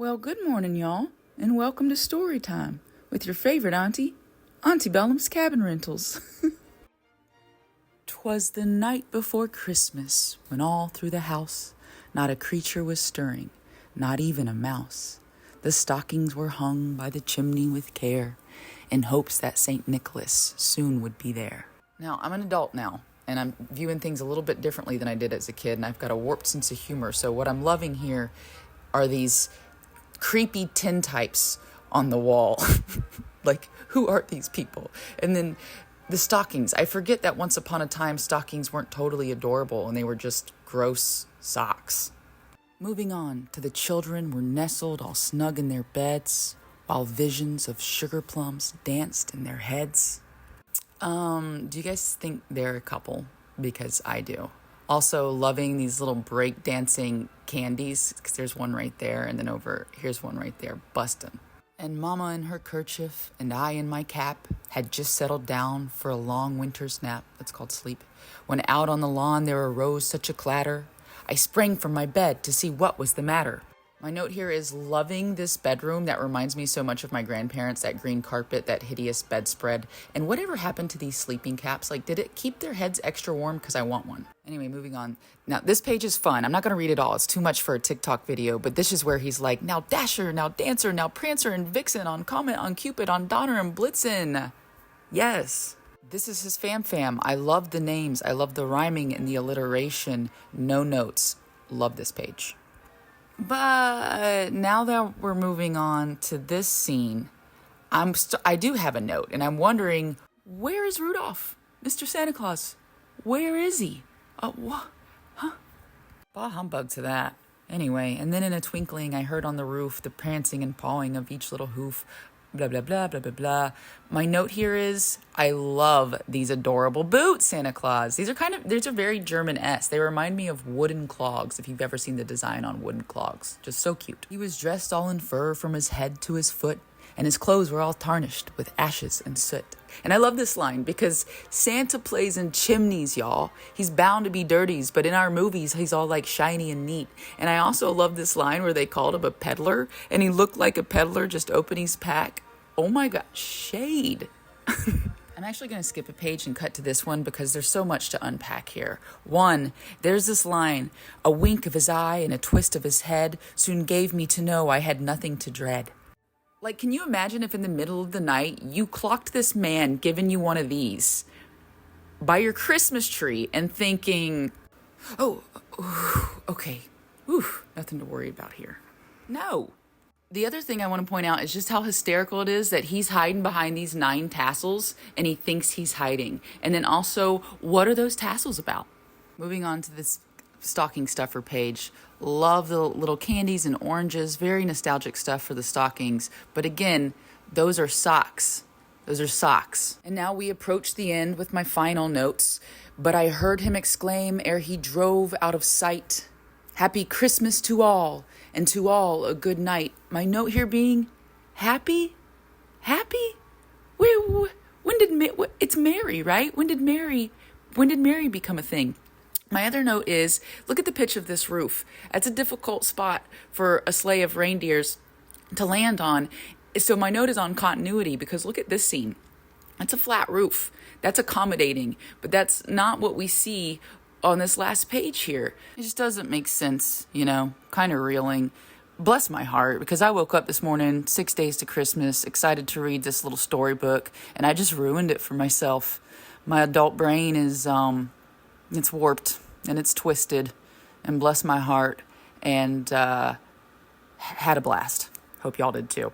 Well, good morning, y'all, and welcome to Story Time with your favorite auntie, Auntie Bellum's Cabin Rentals. 'Twas the night before Christmas, when all through the house not a creature was stirring, not even a mouse. The stockings were hung by the chimney with care, in hopes that St. Nicholas soon would be there. Now, I'm an adult now, and I'm viewing things a little bit differently than I did as a kid, and I've got a warped sense of humor. So what I'm loving here are these creepy tintypes on the wall. Like, who are these people? And then the stockings. I forget that once upon a time, stockings weren't totally adorable, and they were just gross socks. Moving on to the children were nestled all snug in their beds, while visions of sugar plums danced in their heads. Do you guys think they're a couple? Because I do. Also loving these little break dancing candies, because there's one right there, and then here's one right there, bustin'. And Mama in her kerchief and I in my cap had just settled down for a long winter's nap, that's called sleep, when out on the lawn there arose such a clatter, I sprang from my bed to see what was the matter. My note here is loving this bedroom that reminds me so much of my grandparents, that green carpet, that hideous bedspread. And whatever happened to these sleeping caps? Like, did it keep their heads extra warm? Because I want one. Anyway, moving on. Now, this page is fun. I'm not going to read it all. It's too much for a TikTok video. But this is where he's like, now Dasher, now Dancer, now Prancer and Vixen, on Comet, on Cupid, on Donner and Blitzen. Yes. This is his fam. I love the names. I love the rhyming and the alliteration. No notes. Love this page. But now that we're moving on to this scene, I do have a note, and I'm wondering, where is Rudolph, Mr. Santa Claus? Where is he? What? Huh? Bah humbug to that. Anyway, and then in a twinkling, I heard on the roof the prancing and pawing of each little hoof. Blah, blah, blah, blah, blah, blah. My note here is, I love these adorable boots, Santa Claus. These are very German-esque. They remind me of wooden clogs, if you've ever seen the design on wooden clogs. Just so cute. He was dressed all in fur from his head to his foot, and his clothes were all tarnished with ashes and soot. And I love this line because Santa plays in chimneys, y'all. He's bound to be dirties, but in our movies, he's all like shiny and neat. And I also love this line where they called him a peddler, and he looked like a peddler just opening his pack. Oh my God, shade. I'm actually going to skip a page and cut to this one because there's so much to unpack here. One, there's this line, a wink of his eye and a twist of his head soon gave me to know I had nothing to dread. Like, can you imagine if in the middle of the night you clocked this man giving you one of these by your Christmas tree and thinking, oh, okay, nothing to worry about here. No. The other thing I want to point out is just how hysterical it is that he's hiding behind these 9 tassels and he thinks he's hiding. And then also, what are those tassels about? Moving on to this stocking stuffer page. Love the little candies and oranges. Very nostalgic stuff for the stockings. But again, those are socks. Those are socks. And now we approach the end with my final notes. But I heard him exclaim ere he drove out of sight, "Happy Christmas to all, and to all a good night." My note here being, happy? Happy? It's Mary, right? When did Mary become a thing? My other note is, look at the pitch of this roof. That's a difficult spot for a sleigh of reindeers to land on. So my note is on continuity, because look at this scene. That's a flat roof. That's accommodating, but that's not what we see on this last page here. It just doesn't make sense, kind of reeling. Bless my heart, because I woke up this morning, 6 days to Christmas, excited to read this little storybook, and I just ruined it for myself. My adult brain is, it's warped, and it's twisted, and bless my heart, and had a blast. Hope y'all did too.